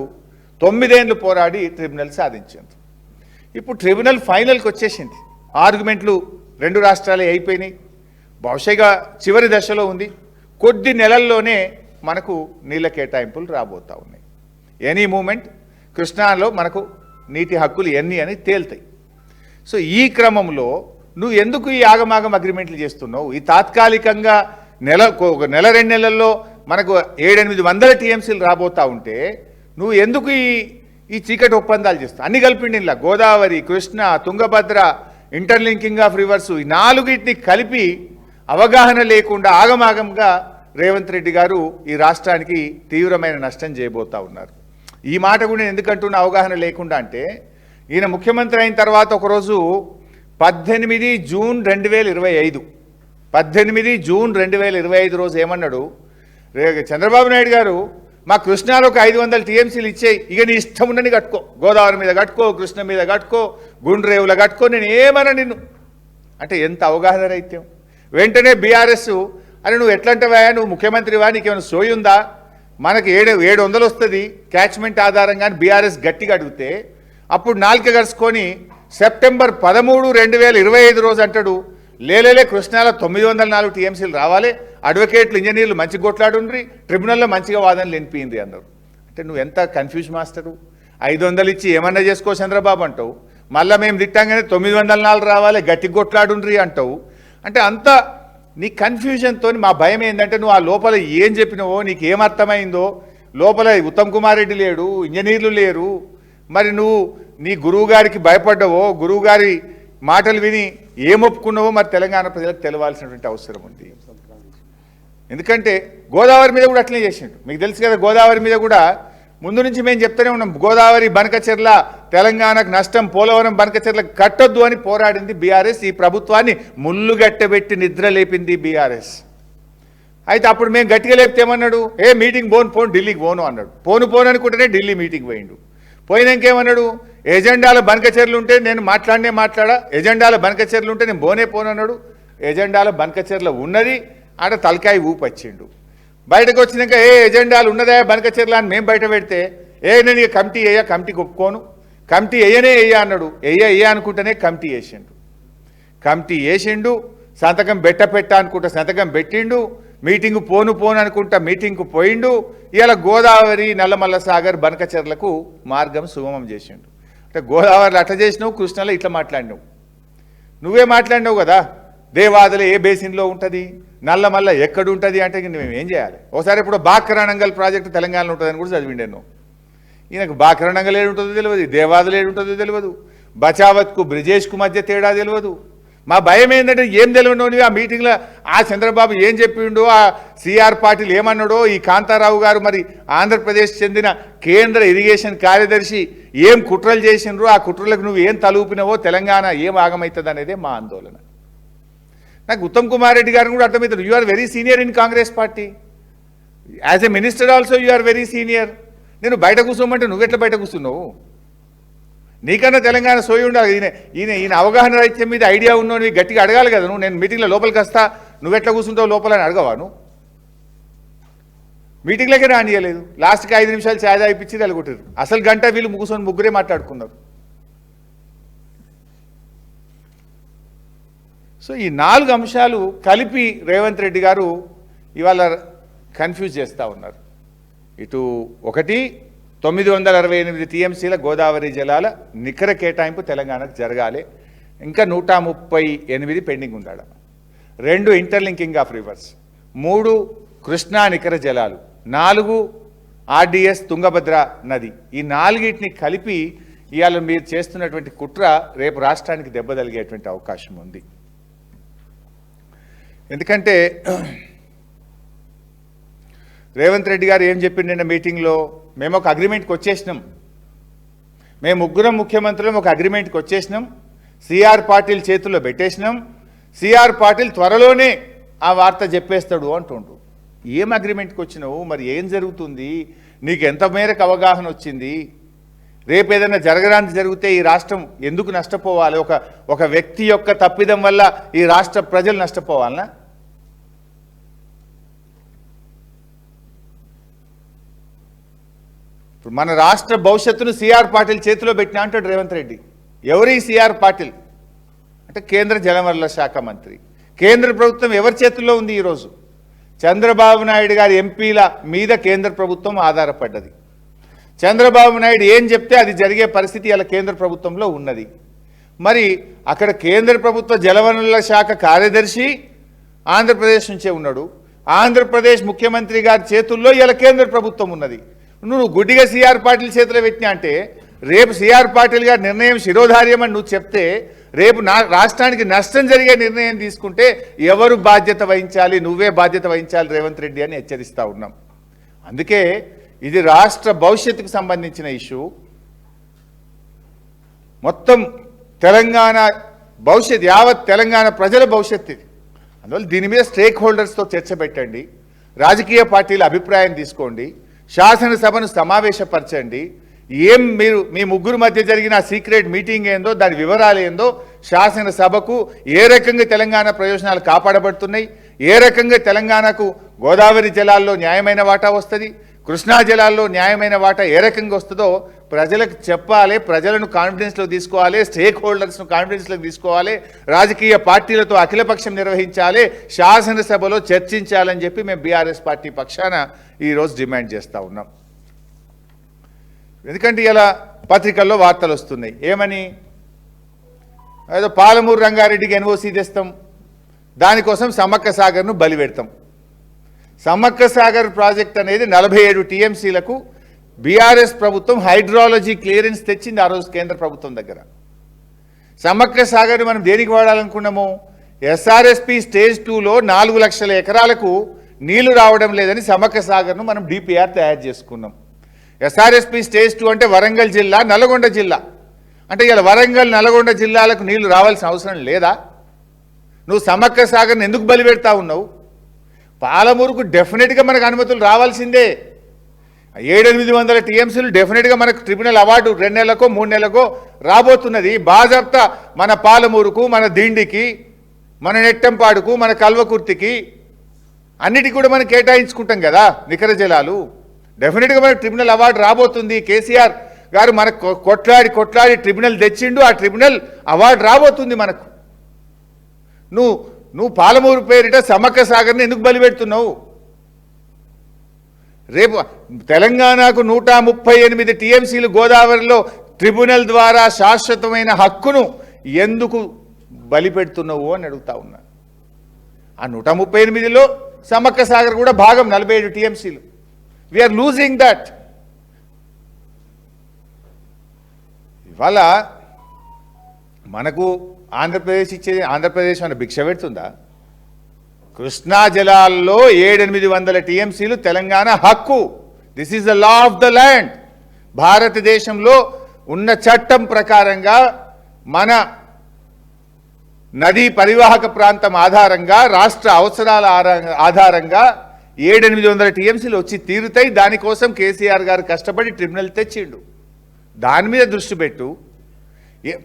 9 ఏళ్లు పోరాడి ట్రిబ్యునల్ సాధించింది. ఇప్పుడు ట్రిబ్యునల్ ఫైనల్కి వచ్చేసింది. ఆర్గ్యుమెంట్లు 2 రాష్ట్రాలే అయిపోయినాయి. బహుశా చివరి దశలో ఉంది. కొద్ది నెలల్లోనే మనకు నీళ్ల కేటాయింపులు రాబోతూ ఉన్నాయి. ఎనీ మూమెంట్ కృష్ణాలో మనకు నీటి హక్కులు ఎన్ని అని తేల్తాయి. సో ఈ క్రమంలో నువ్వు ఎందుకు ఈ ఆగమాగం అగ్రిమెంట్లు చేస్తున్నావు? ఈ తాత్కాలికంగా ఒక నెల 2 నెలల్లో మనకు 700-800 టీఎంసీలు రాబోతూ ఉంటే నువ్వు ఎందుకు ఈ చీకటి ఒప్పందాలు చేస్తావు? అన్ని కలిపిండి ఇలా Godavari, Krishna, Tungabhadra, interlinking of reverse, ఈ 4టిని కలిపి అవగాహన లేకుండా ఆగమాగంగా రేవంత్ రెడ్డి గారు ఈ రాష్ట్రానికి తీవ్రమైన నష్టం చేయబోతా ఉన్నారు. ఈ మాట కూడా నేను ఎందుకంటున్నా అవగాహన లేకుండా అంటే, ఈయన ముఖ్యమంత్రి అయిన తర్వాత ఒకరోజు 18 జూన్ 2025 18 జూన్ 2025 రోజు ఏమన్నాడు? చంద్రబాబు నాయుడు గారు మా కృష్ణాలో ఒక 500 టీఎంసీలు ఇచ్చేయి, ఇక నీ ఇష్టం ఉండని కట్టుకో, గోదావరి మీద కట్టుకో, కృష్ణ మీద కట్టుకో, గుండ్రేవుల కట్టుకో, నేను ఏమన్నా నిన్ను అంటే ఎంత అవగాహన రైత్యం. వెంటనే బీఆర్ఎస్ అని నువ్వు ఎట్లంటవా, నువ్వు ముఖ్యమంత్రివా, నీకేమైనా సోయి ఉందా, మనకు 700 వస్తుంది క్యాచ్మెంట్ ఆధారంగా బీఆర్ఎస్ గట్టిగా అడిగితే అప్పుడు నాలుక గడుచుకొని సెప్టెంబర్ 13, 2025 రోజు అంటాడు లేలే కృష్ణాలో 904 టీఎంసీలు రావాలి, అడ్వకేట్లు ఇంజనీర్లు మంచి కొట్లాడుండ్రి, ట్రిబ్యునల్లో మంచిగా వాదనలు వినిపింది అన్నారు. అంటే నువ్వు ఎంత కన్ఫ్యూజ్ మాస్టరు. 500 ఇచ్చి ఏమన్నా చేసుకో చంద్రబాబు అంటావు, మళ్ళీ మేము తిట్టాగానే 904 రావాలి గట్టి కొట్లాడుండ్రి అంటావు. అంటే అంత నీ కన్ఫ్యూజన్తో మా భయం ఏంటంటే నువ్వు ఆ లోపల ఏం చెప్పినావో నీకు ఏమర్థమైందో, లోపల ఉత్తమ్ కుమార్ రెడ్డి లేడు, ఇంజనీర్లు లేరు, మరి నువ్వు నీ గురువు గారికి భయపడ్డావో, గురువు గారి మాటలు విని ఏం ఒప్పుకున్నావో మరి తెలంగాణ ప్రజలకు తెలవాల్సినటువంటి అవసరం ఉంది. ఎందుకంటే గోదావరి మీద కూడా అట్లనే చేసిండు. మీకు తెలుసు కదా, గోదావరి మీద కూడా ముందు నుంచి మేము చెప్తూనే ఉన్నాం, గోదావరి బనకచెర్ల తెలంగాణకు నష్టం, పోలవరం బనకచెర్ల కట్టొద్దు అని పోరాడింది బీఆర్ఎస్. ఈ ప్రభుత్వాన్ని ముళ్ళుగట్టబెట్టి నిద్ర లేపింది బీఆర్ఎస్. అయితే అప్పుడు మేము గట్టిగా లేపితే ఏమన్నాడు, మీటింగ్ పోను ఢిల్లీకి పోను అన్నాడు. పోను అనుకుంటేనే ఢిల్లీ మీటింగ్ పోయిండు. పోయినాకేమన్నాడు, ఎజెండాల బనకచెర్లు ఉంటే నేను మాట్లాడా, ఎజెండాల బనకచెర్లు ఉంటే నేను పోను అన్నాడు. ఎజెండాల బనకచెర్ల ఉన్నది, ఆడ తలకాయ ఊపొచ్చిండు. బయటకు వచ్చినాక ఎజెండాలు ఉన్నదా బనకచెర్ల అని మేము బయట పెడితే నేను ఇక కమిటీకి ఒప్పుకోను, కమిటీ వేయ అన్నాడు. అనుకుంటేనే కమిటీ వేసిండు. సంతకం పెట్ట అనుకుంటా సంతకం పెట్టిండు. మీటింగ్ పోను అనుకుంటా మీటింగ్కు పోయిండు. ఇలా గోదావరి నల్లమల్ల సాగర్ బనకచెర్లకు మార్గం సుగమం చేసిండు. అంటే గోదావరిలో అట్లా చేసినావు, కృష్ణలో ఇట్లా మాట్లాడినావు. నువ్వే మాట్లాడినావు కదా, దేవాదులు ఏ బేసిన్లో ఉంటుంది, నల్లమల్ల ఎక్కడ ఉంటుంది అంటే మేము ఏం చేయాలి? ఒకసారి ఇప్పుడు బాక్రానంగల్ ప్రాజెక్టు తెలంగాణలో ఉంటుందని కూడా చదివిండాను. ఈయనకు బాక్రానంగల్ ఏడుంటుందో తెలియదు, దేవాదులు ఏడుంటుందో తెలియదు, బచావత్కు బ్రిజేష్కు మధ్య తేడా తెలియదు. మా భయం ఏంటంటే ఏం తెలియని ఆ మీటింగ్లో ఆ చంద్రబాబు ఏం చెప్పిండో, ఆ సిఆర్ పాటిల్ ఏమన్నాడో, ఈ కాంతారావు గారు మరి ఆంధ్రప్రదేశ్ చెందిన కేంద్ర ఇరిగేషన్ కార్యదర్శి ఏం కుట్రలు చేసిండ్రో, ఆ కుట్రలకు నువ్వు ఏం తలూపినవో తెలంగాణ ఏం ఆగమవుతుంది అనేదే మా ఆందోళన. నాకు ఉత్తమ్ కుమార్ రెడ్డి గారిని కూడా అర్థమవుతుంది. You are very senior in Congress party, as a minister also you are very senior. నేను బయట కూర్చోమంటే నువ్వెట్లా బయట కూర్చున్నావు? నీకన్నా తెలంగాణ సోయి ఉండాలి. ఈయన అవగాహన రైత్యం మీద ఐడియా ఉన్నావు, నీకు గట్టిగా అడగాలి కదా. నువ్వు నేను మీటింగ్లో లోపలికి వస్తా, నువ్వెట్లా కూర్చుంటావు లోపలని అడగవాను? మీటింగ్లకే రానియలేదు. లాస్ట్కి 5 నిమిషాలు ఛాయ్ తాగిపించి వెళ్ళగొట్టారు. అసలు గంట వీళ్ళు కూర్చొని ముగ్గురే మాట్లాడుకున్నారు. సో ఈ 4 అంశాలు కలిపి రేవంత్ రెడ్డి గారు ఇవాళ కన్ఫ్యూజ్ చేస్తూ ఉన్నారు. ఇటు ఒకటి 968 టీఎంసీల గోదావరి జలాల నికర కేటాయింపు తెలంగాణకు జరగాలి, ఇంకా 138 పెండింగ్ ఉండాలి. 2 ఇంటర్లింకింగ్ ఆఫ్ రివర్స్, 3 కృష్ణా నికర జలాలు, 4 ఆర్డిఎస్ తుంగభద్ర నది. ఈ 4టిని కలిపి ఇవాళ మీరు చేస్తున్నటువంటి కుట్ర రేపు రాష్ట్రానికి దెబ్బ తగిలేటువంటి అవకాశం ఉంది. ఎందుకంటే రేవంత్ రెడ్డి గారు ఏం చెప్పిండు నిన్న మీటింగ్లో, మేము ఒక అగ్రిమెంట్కి వచ్చేసినాం, మేము ముగ్గురం ముఖ్యమంత్రులం ఒక అగ్రిమెంట్కి వచ్చేసినాం, సిఆర్ పాటిల్ చేతుల్లో పెట్టేసినాం, సిఆర్ పాటిల్ త్వరలోనే ఆ వార్త చెప్పేస్తాడు అంటుండ్రు. ఏం అగ్రిమెంట్కి వచ్చినావు? మరి ఏం జరుగుతుంది? నీకు ఎంత మేరకు అవగాహన వచ్చింది? రేపు ఏదైనా జరగడానికి జరిగితే ఈ రాష్ట్రం ఎందుకు నష్టపోవాలి? ఒక వ్యక్తి యొక్క తప్పిదం వల్ల ఈ రాష్ట్ర ప్రజలు నష్టపోవాలనా? ఇప్పుడు మన రాష్ట్ర భవిష్యత్తును సిఆర్ పాటిల్ చేతిలో పెట్టినా అంటాడు రేవంత్ రెడ్డి. ఎవరి సిఆర్ పాటిల్ అంటే కేంద్ర జలవనరుల శాఖ మంత్రి. కేంద్ర ప్రభుత్వం ఎవరి చేతుల్లో ఉంది ఈరోజు? చంద్రబాబు నాయుడు గారి ఎంపీల మీద కేంద్ర ప్రభుత్వం ఆధారపడ్డది. చంద్రబాబు నాయుడు ఏం చెప్తే అది జరిగే పరిస్థితి ఇలా కేంద్ర ప్రభుత్వంలో ఉన్నది. మరి అక్కడ కేంద్ర ప్రభుత్వ జలవనరుల శాఖ కార్యదర్శి ఆంధ్రప్రదేశ్ నుంచే ఉన్నాడు. ఆంధ్రప్రదేశ్ ముఖ్యమంత్రి గారి చేతుల్లో ఇలా కేంద్ర ప్రభుత్వం ఉన్నది. నువ్వు గుడ్డిగా సిఆర్ పాటిల్ చేతిలో పెట్టినా అంటే రేపు సిఆర్ పాటిల్ గారి నిర్ణయం శిరోధార్యమని నువ్వు చెప్తే రేపు రాష్ట్రానికి నష్టం జరిగే నిర్ణయం తీసుకుంటే ఎవరు బాధ్యత వహించాలి? నువ్వే బాధ్యత వహించాలి రేవంత్ రెడ్డి అని హెచ్చరిస్తూ ఉన్నాం. అందుకే ఇది రాష్ట్ర భవిష్యత్తుకు సంబంధించిన ఇష్యూ. మొత్తం తెలంగాణ భవిష్యత్, యావత్ తెలంగాణ ప్రజల భవిష్యత్తు. అందువల్ల దీని మీద స్టేక్ హోల్డర్స్తో చర్చ పెట్టండి, రాజకీయ పార్టీల అభిప్రాయం తీసుకోండి, శాసనసభను సమావేశపరచండి. మీరు మీ ముగ్గురు మధ్య జరిగిన సీక్రెట్ మీటింగ్ ఏందో, దాని వివరాలు ఏందో, శాసనసభకు ఏ రకంగా తెలంగాణ ప్రయోజనాలు కాపాడబడుతున్నాయి, ఏ రకంగా తెలంగాణకు గోదావరి జలాల్లో న్యాయమైన వాటా వస్తుంది, కృష్ణా జలాల్లో న్యాయమైన వాటా ఏ రకంగా వస్తుందో ప్రజలకు చెప్పాలి, ప్రజలను కాన్ఫిడెన్స్లో తీసుకోవాలి, స్టేక్ హోల్డర్స్ను కాన్ఫిడెన్స్లోకి తీసుకోవాలి, రాజకీయ పార్టీలతో అఖిలపక్షం నిర్వహించాలి, శాసనసభలో చర్చించాలని చెప్పి మేము బీఆర్ఎస్ పార్టీ పక్షాన ఈరోజు డిమాండ్ చేస్తూ ఉన్నాం. ఎందుకంటే ఇలా పత్రికల్లో వార్తలు వస్తున్నాయి ఏమని, ఏదో పాలమూరు రంగారెడ్డికి ఎన్ఓసీ తెస్తాం, దానికోసం సమ్మక్క సాగర్ను బలి పెడతాం. సమ్మక్క సాగర్ ప్రాజెక్ట్ అనేది 47 టీఎంసీలకు బీఆర్ఎస్ ప్రభుత్వం హైడ్రాలజీ క్లియరెన్స్ తెచ్చింది ఆ రోజు కేంద్ర ప్రభుత్వం దగ్గర. సమ్మక్క సాగర్ని మనం దేనికి వాడాలనుకున్నాము? ఎస్ఆర్ఎస్పి స్టేజ్ 2లో 4 లక్షల ఎకరాలకు నీళ్లు రావడం లేదని సమ్మక్క సాగర్ను మనం డిపిఆర్ తయారు చేసుకున్నాం. ఎస్ఆర్ఎస్పి స్టేజ్ 2 అంటే వరంగల్ జిల్లా, నల్గొండ జిల్లా. అంటే ఇలా వరంగల్, నల్గొండ జిల్లాలకు నీళ్లు రావాల్సిన అవసరం లేదా? నువ్వు సమ్మక్క సాగర్ని ఎందుకు బలి పెడతా ఉన్నావు? పాలమూరుకు డెఫినెట్గా మనకు అనుమతులు రావాల్సిందే. 700-800 టీఎంసీలు డెఫినెట్గా మనకు ట్రిబ్యునల్ అవార్డు 2 నెలలకో 3 నెలలకో రాబోతున్నది. బాజాప్తా మన పాలమూరుకు, మన దిండికి, మన నెట్టంపాడుకు, మన కల్వకుర్తికి అన్నిటికీ కూడా మనం కేటాయించుకుంటాం కదా నికర జలాలు. డెఫినెట్గా మనకు ట్రిబ్యునల్ అవార్డు రాబోతుంది. కేసీఆర్ గారు మనకు కొట్లాడి ట్రిబ్యునల్ తెచ్చిండు. ఆ ట్రిబ్యునల్ అవార్డు రాబోతుంది మనకు. నువ్వు పాలమూరు పేరిట సమ్మక్క సాగర్ని ఎందుకు బలి పెడుతున్నావు? రేపు తెలంగాణకు 138 టీఎంసీలు గోదావరిలో ట్రిబ్యునల్ ద్వారా శాశ్వతమైన హక్కును ఎందుకు బలి పెడుతున్నావు అని అడుగుతా ఉన్నా. ఆ 138లో సమ్మక్క సాగర్ కూడా భాగం 47 టీఎంసీలు. We are losing that. ఇవాళ మనకు ఆంధ్రప్రదేశ్ మన భిక్ష పెడుతుందా? కృష్ణా జలాల్లో 700-800 టీఎంసీలు తెలంగాణ హక్కు. This is the law of the land. భారతదేశంలో ఉన్న చట్టం ప్రకారంగా మన నదీ పరివాహక ప్రాంతం ఆధారంగా, రాష్ట్ర అవసరాల ఆధారంగా 700-800 టీఎంసీలు వచ్చి తీరుతాయి. దానికోసం కేసీఆర్ గారు కష్టపడి ట్రిబ్యునల్ తెచ్చిండు. దాని మీద దృష్టి పెట్టు.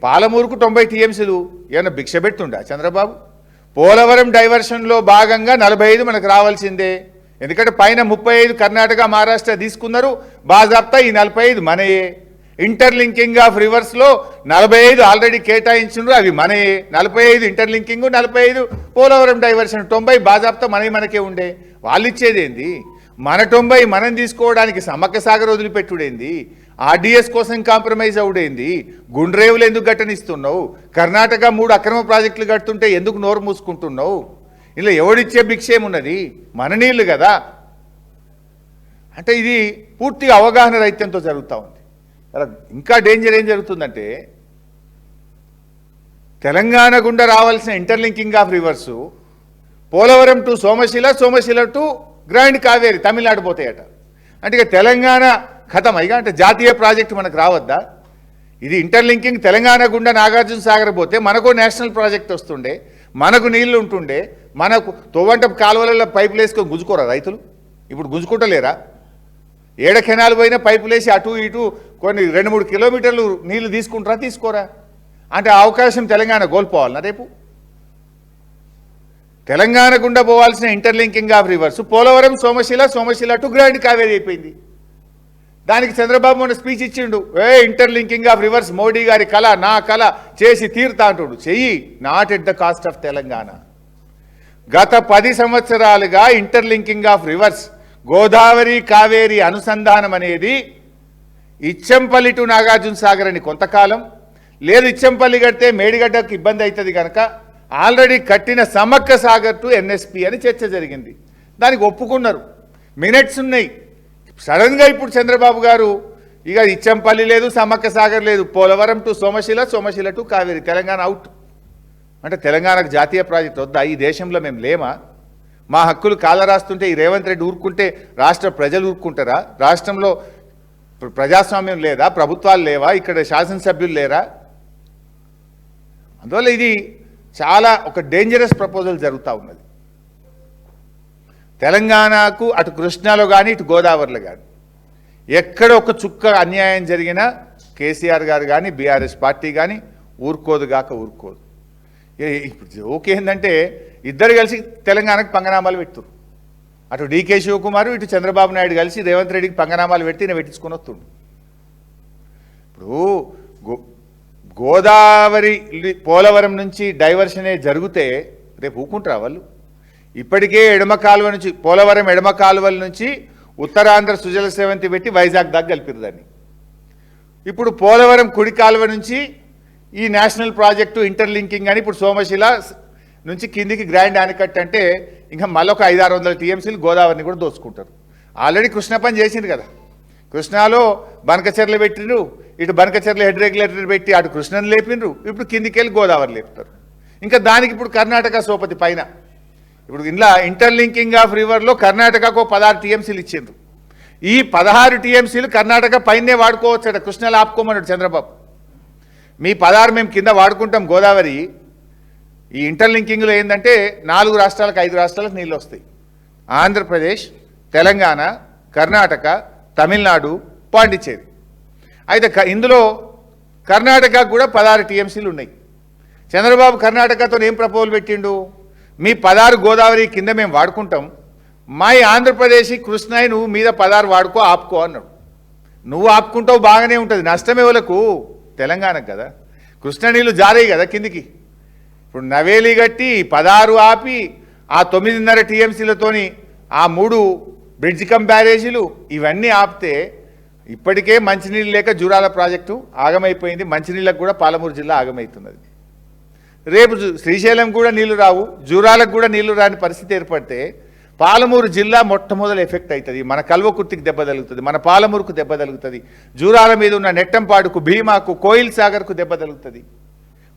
పాలమూరుకు 90 టీఎంసీలు ఏమన్నా భిక్ష పెట్టుండా చంద్రబాబు? పోలవరం డైవర్షన్లో భాగంగా 45 మనకు రావాల్సిందే. ఎందుకంటే పైన 35 కర్ణాటక, మహారాష్ట్ర తీసుకున్నారు. బాజాప్తా ఈ 45 మనయే. ఇంటర్లింకింగ్ ఆఫ్ రివర్స్లో 45 ఆల్రెడీ కేటాయించున్నారు, అవి మనయే. 45 ఇంటర్లింకింగ్, 45 పోలవరం డైవర్షన్, 90 బాజాప్తా మనకే ఉండే. వాళ్ళు ఇచ్చేదేంది? మన 90 మనం తీసుకోవడానికి సమ్మక్క సాగర్ వదిలిపెట్టుడేంది? ఆర్డీఎస్ కోసం కాంప్రమైజ్ అవుడేంది? గుండ్రేవులు ఎందుకు గట్టనిస్తున్నావు? కర్ణాటక 3 అక్రమ ప్రాజెక్టులు కడుతుంటే ఎందుకు నోరు మూసుకుంటున్నావు? ఇలా ఎవడిచ్చే భిక్షేమున్నది? మన నీళ్లు కదా. అంటే ఇది పూర్తిగా అవగాహన రహిత్యంతో జరుగుతూ ఉంది. ఇంకా డేంజర్ ఏం జరుగుతుందంటే, తెలంగాణ గుండా రావాల్సిన interlinking of reverse Polavaram to Somasila, Somasila to grand Kaveri Tamil Nadu పోతాయట. అంటే ఇక తెలంగాణ ఖతం ఇక, అంటే జాతీయ ప్రాజెక్టు మనకు రావద్దా? ఇది ఇంటర్లింకింగ్ తెలంగాణ గుండా నాగార్జున సాగర్ పోతే మనకు నేషనల్ ప్రాజెక్ట్ వస్తుండే, మనకు నీళ్లు ఉంటుండే. మనకు తోవంట కాలువలలో పైపులు వేసుకొని గుంజుకోరా రైతులు? ఇప్పుడు గుంజుకుంటలేరా? ఏడ కెనాలు పోయినా పైపులు వేసి అటు ఇటు కొన్ని 2-3 కిలోమీటర్లు నీళ్లు తీసుకుంటారా? తీసుకోరా? అంటే ఆ అవకాశం తెలంగాణ కోల్పోవాలన్నా రేపు? తెలంగాణ గుండా పోవాల్సిన interlinking of reverse Polavaram, Somasila, Somasila to grand Kaveri అయిపోయింది. దానికి చంద్రబాబు మొన్న స్పీచ్ ఇచ్చిండు. ఇంటర్లింకింగ్ ఆఫ్ రివర్స్ మోడీ గారి కళ, నా కళ, చేసి తీరుతా అంటుడు. చెయ్యి, not at the cost of Telangana. గత 10 సంవత్సరాలుగా interlinking of reverse Godavari Kaveri అనుసంధానం అనేది ఇచ్చంపల్లి టు నాగార్జున సాగర్ అని కొంతకాలం లేదు, ఇచ్చంపల్లి కడితే మేడిగడ్డకు ఇబ్బంది అవుతుంది కనుక ఆల్రెడీ కట్టిన సమ్మక్క సాగర్ టు ఎన్ఎస్పి అని చర్చ జరిగింది. దానికి ఒప్పుకున్నారు, మినిట్స్ ఉన్నాయి. సడన్గా ఇప్పుడు చంద్రబాబు గారు ఇక ఇచ్చంపల్లి లేదు, సమ్మక్క సాగర్ లేదు, Polavaram to Somasila, Somasila to Kaveri, Telangana out. అంటే తెలంగాణకు జాతీయ ప్రాజెక్ట్ వద్దా? ఈ దేశంలో మేము లేమా? మా హక్కులు కాల రాస్తుంటే ఈ రేవంత్ రెడ్డి ఊరుకుంటే రాష్ట్ర ప్రజలు ఊరుకుంటారా? రాష్ట్రంలో ప్రజాస్వామ్యం లేదా? ప్రభుత్వాలు లేవా? ఇక్కడ శాసనసభ్యులు లేరా? అందువల్ల ఇది చాలా ఒక డేంజరస్ ప్రపోజల్ జరుగుతూ ఉన్నది. తెలంగాణకు అటు కృష్ణాలో కానీ ఇటు గోదావరిలో కానీ ఎక్కడ ఒక చుక్క అన్యాయం జరిగినా కేసీఆర్ గారు కానీ బీఆర్ఎస్ పార్టీ కానీ ఊరుకోదుగాక ఊరుకోదు. ఇప్పుడు ఓకే ఏంటంటే ఇద్దరు కలిసి తెలంగాణకు పంగనామాలు పెడుతున్నారు. అటు డీకే శివకుమార్, ఇటు చంద్రబాబు నాయుడు కలిసి రేవంత్ రెడ్డికి పంగనామాలు పెట్టి నేను పెట్టించుకొని వస్తుండు. ఇప్పుడు గోదావరి పోలవరం నుంచి డైవర్షనే జరిగితే రేపు ఊకుంటారా వాళ్ళు? ఇప్పటికే ఎడమ కాలువ నుంచి, పోలవరం ఎడమ కాలువల నుంచి ఉత్తరాంధ్ర సుజల సేవంతి పెట్టి వైజాగ్ దాకా కలిపిరు దాన్ని. ఇప్పుడు పోలవరం కుడి కాలువ నుంచి ఈ నేషనల్ ప్రాజెక్టు ఇంటర్లింకింగ్ అని ఇప్పుడు సోమశిల నుంచి కిందికి గ్రాండ్ ఆనకట్ అంటే ఇంకా మళ్ళొక 500-600 టీఎంసీలు గోదావరిని కూడా దోచుకుంటారు. ఆల్రెడీ కృష్ణ పని చేసింది కదా. కృష్ణాలో బనకచెర్లు పెట్టిండ్రు, ఇటు బనకచెర్ల హెడ్ రెగ్యులేటర్ పెట్టి అటు కృష్ణను లేపిండ్రు, ఇప్పుడు కిందికెళ్ళి గోదావరి లేపుతారు. ఇంకా దానికి ఇప్పుడు కర్ణాటక సోపతి పైన ఇప్పుడు ఇలా ఇంటర్లింకింగ్ ఆఫ్ రివర్లో కర్ణాటకకు 16 టీఎంసీలు ఇచ్చిండ్రు. ఈ 16 టీఎంసీలు కర్ణాటక పైనే వాడుకోవచ్చట, కృష్ణలో ఆపుకోమన్నాడు చంద్రబాబు. మీ 16 మేము కింద వాడుకుంటాం గోదావరి. ఈ ఇంటర్లింకింగ్లో ఏంటంటే 4 రాష్ట్రాలకు 5 రాష్ట్రాలకు నీళ్ళు వస్తాయి. ఆంధ్రప్రదేశ్, తెలంగాణ, కర్ణాటక, తమిళనాడు, పాండిచ్చేరి. అయితే ఇందులో కర్ణాటకకు కూడా 16 టీఎంసీలు ఉన్నాయి. చంద్రబాబు కర్ణాటకతో ఏం ప్రపోజల్ పెట్టిండు? మీ 16 గోదావరి కింద మేము వాడుకుంటాం, మా ఆంధ్రప్రదేశ్ కృష్ణాయి నువ్వు మీద 16 వాడుకో ఆపుకో అన్నాడు. నువ్వు ఆపుకుంటావు బాగానే ఉంటుంది, నష్టమే వాళ్ళకు తెలంగాణకు కదా. కృష్ణ నీళ్ళు జారాయి కదా కిందికి. ఇప్పుడు నవేలి గట్టి 16 ఆపి ఆ 9.5 టీఎంసీలతోని ఆ 3 బ్రిడ్జ్ కమ్ బ్యారేజీలు ఇవన్నీ ఆపితే ఇప్పటికే మంచినీళ్ళు లేక జూరాల ప్రాజెక్టు ఆగమైపోయింది. మంచినీళ్ళకు కూడా పాలమూరు జిల్లా ఆగమవుతున్నది. రేపు శ్రీశైలం కూడా నీళ్లు రావు, జూరాలకు కూడా నీళ్లు రాని పరిస్థితి ఏర్పడితే పాలమూరు జిల్లా మొట్టమొదటి ఎఫెక్ట్ అవుతుంది. మన కల్వకుర్తికి దెబ్బ తగులుతుంది, మన పాలమూరుకు దెబ్బ తగులుతుంది, జూరాల మీద ఉన్న నెట్టంపాడుకు, భీమాకు, కోయిల్ సాగర్కు దెబ్బ తగులుతుంది.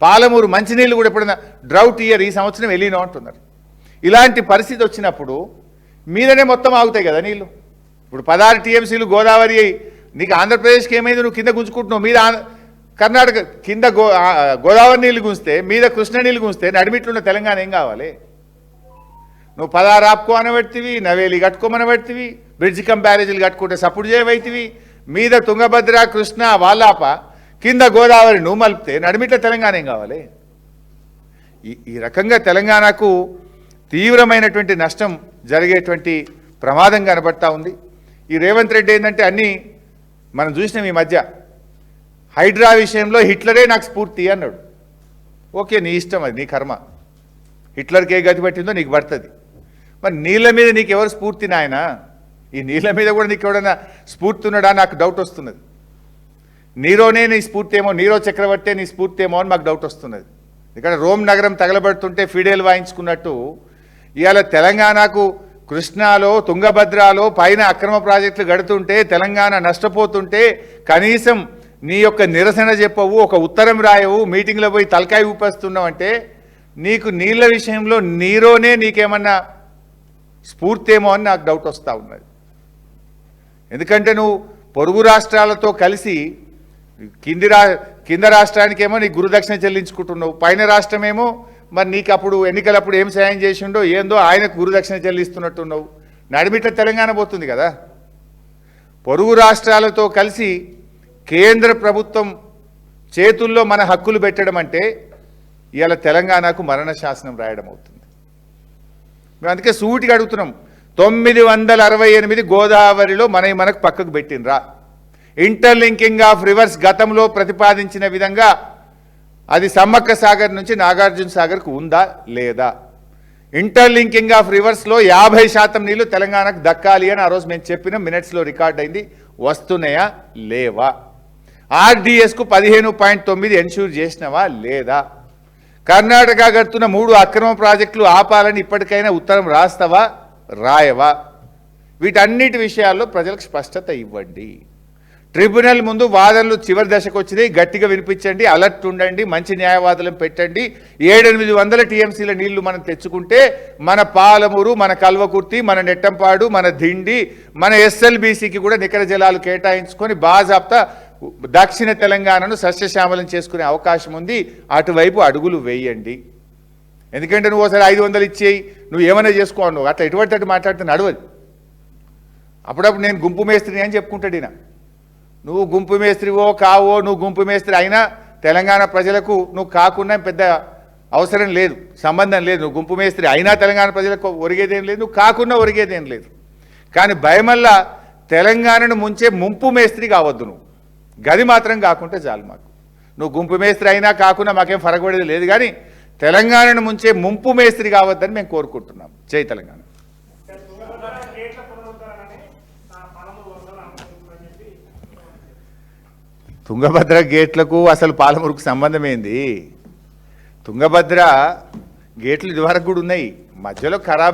పాలమూరు మంచినీళ్ళు కూడా ఎప్పుడైనా డ్రౌట్ ఇయర్ ఈ సంవత్సరం వెళ్ళినా అంటున్నారు. ఇలాంటి పరిస్థితి వచ్చినప్పుడు మీదనే మొత్తం ఆగుతాయి కదా నీళ్ళు. ఇప్పుడు 16 టీఎంసీలు గోదావరి నీకు ఆంధ్రప్రదేశ్కి ఏమైంది? నువ్వు కింద గుంజుకుంటున్నావు, మీద కర్ణాటక కింద గోదావరి నీళ్ళు గుంజితే మీద కృష్ణ నీళ్ళు గుంజితే నడిమిట్లున్న తెలంగాణ ఏం కావాలి? నువ్వు 16 ఆపుకో అనబెడితివి, నవేలి కట్టుకోమనబెడితివి, బ్రిడ్జ్ కమ్ బ్యారేజీలు కట్టుకుంటే సపోర్ట్ చేయవైతివి, మీద తుంగభద్ర, కృష్ణ, వాల్లాప, కింద గోదావరి నువ్వు మలిపితే నడిమిట్ల తెలంగాణ ఏం కావాలి? ఈ రకంగా తెలంగాణకు తీవ్రమైనటువంటి నష్టం జరిగేటువంటి ప్రమాదం కనబడతా ఉంది. ఈ రేవంత్ రెడ్డి ఏంటంటే అన్నీ మనం చూసినాం ఈ మధ్య. హైడ్రా విషయంలో హిట్లరే నాకు స్ఫూర్తి అన్నాడు. ఓకే, నీ ఇష్టం, అది నీ కర్మ. హిట్లర్కి ఏ గతి పట్టిందో నీకు పడుతుంది. మరి నీళ్ళ మీద నీకు ఎవరు స్ఫూర్తి నాయన? ఈ నీళ్ళ మీద కూడా నీకు ఎవడన్నా స్ఫూర్తి ఉన్నాడా? నాకు డౌట్ వస్తున్నది. నీరోనే నీ స్ఫూర్తి ఏమో, నీరో చక్రవర్తే నీ స్ఫూర్తి ఏమో అని మాకు డౌట్ వస్తున్నది. ఇక్కడ రోమ్ నగరం తగలబడుతుంటే ఫిడేల్ వాయించుకున్నట్టు ఇవాళ తెలంగాణకు కృష్ణాలో, తుంగభద్రాలో పైన అక్రమ ప్రాజెక్టులు గడుతుంటే, తెలంగాణ నష్టపోతుంటే కనీసం నీ యొక్క నిరసన చెప్పవు, ఒక ఉత్తరం రాయవు, మీటింగ్లో పోయి తలకాయ ఊపేస్తున్నావు అంటే నీకు నీళ్ళ విషయంలో నీరోనే నీకేమన్నా స్ఫూర్తి ఏమో అని నాకు డౌట్ వస్తూ ఉన్నది. ఎందుకంటే నువ్వు పొరుగు రాష్ట్రాలతో కలిసి కింద రాష్ట్రానికేమో నీ గురుదక్షిణ చెల్లించుకుంటున్నావు, పైన రాష్ట్రమేమో మరి నీకు అప్పుడు ఎన్నికలప్పుడు ఏం సాయం చేసిండో ఏందో ఆయనకు గురుదక్షిణ చెల్లిస్తున్నట్టున్నావు. నడిమిట్ల తెలంగాణ పోతుంది కదా. పొరుగు రాష్ట్రాలతో కలిసి కేంద్ర ప్రభుత్వం చేతుల్లో మన హక్కులు పెట్టడం అంటే ఇవాళ తెలంగాణకు మరణ శాసనం రాయడం అవుతుంది. మేము అందుకే సూటిగా అడుగుతున్నాం, 968 గోదావరిలో మనకు పక్కకు పెట్టినరా? ఇంటర్లింకింగ్ ఆఫ్ రివర్స్ గతంలో ప్రతిపాదించిన విధంగా అది సమ్మక్క సాగర్ నుంచి నాగార్జున సాగర్కు ఉందా లేదా? ఇంటర్లింకింగ్ ఆఫ్ రివర్స్లో 50% నీళ్లు తెలంగాణకు దక్కాలి అని ఆ రోజు మేము చెప్పిన మినిట్స్లో రికార్డ్ అయింది. వస్తున్నాయా లేవా? ఆర్డీఎస్కు 15.9 ఎన్ష్యూర్ చేసినవా లేదా? కర్ణాటక కడుతున్న 3 అక్రమ ప్రాజెక్టులు ఆపాలని ఇప్పటికైనా ఉత్తరం రాస్తావా రాయవా? వీటన్నిటి విషయాల్లో ప్రజలకు స్పష్టత ఇవ్వండి. ట్రిబ్యునల్ ముందు వాదనలు చివరి దశకు వచ్చినాయి, గట్టిగా వినిపించండి, అలర్ట్ ఉండండి, మంచి న్యాయవాదులను పెట్టండి. 700-800 టీఎంసీల నీళ్లు మనం తెచ్చుకుంటే మన పాలమూరు, మన కల్వకుర్తి, మన నెట్టంపాడు, మన దిండి, మన ఎస్ఎల్బీసీకి కూడా నికర జలాలు కేటాయించుకొని బాజాప్తా దక్షిణ తెలంగాణను సస్యశ్యామలం చేసుకునే అవకాశం ఉంది. అటువైపు అడుగులు వేయండి. ఎందుకంటే నువ్వు ఒకసారి 500 ఇచ్చేయి, నువ్వు ఏమైనా చేసుకో, నువ్వు అట్లా ఎటువంటి అటు మాట్లాడితే నడవదు. అప్పుడప్పుడు నేను గుంపు మేస్త్రిని అని చెప్పుకుంటాడు ఈయన. నువ్వు గుంపు మేస్త్రివో కావో, నువ్వు గుంపు మేస్త్రి అయినా తెలంగాణ ప్రజలకు నువ్వు కాకుండా పెద్ద అవసరం లేదు, సంబంధం లేదు. నువ్వు గుంపు మేస్త్రి అయినా తెలంగాణ ప్రజలకు ఒరిగేదేం లేదు, నువ్వు కాకుండా ఒరిగేదేం లేదు. కానీ భయమల్లా తెలంగాణను ముంచే ముంపు మేస్త్రి కావద్దు. నువ్వు గది మాత్రం కాకుంటే చాలు మాకు. నువ్వు గుంపు మేస్త్రి అయినా కాకుండా మాకేం ఫరకపడేది లేదు, కానీ తెలంగాణను ముంచే ముంపు మేస్త్రి కావద్దని మేము కోరుకుంటున్నాం. జై తెలంగాణ. తుంగభద్ర గేట్లకు అసలు పాలమూరుకు సంబంధం ఏంది? తుంగభద్ర గేట్లు ఇదివరకు కూడా ఉన్నాయి, మధ్యలో ఖరాబ్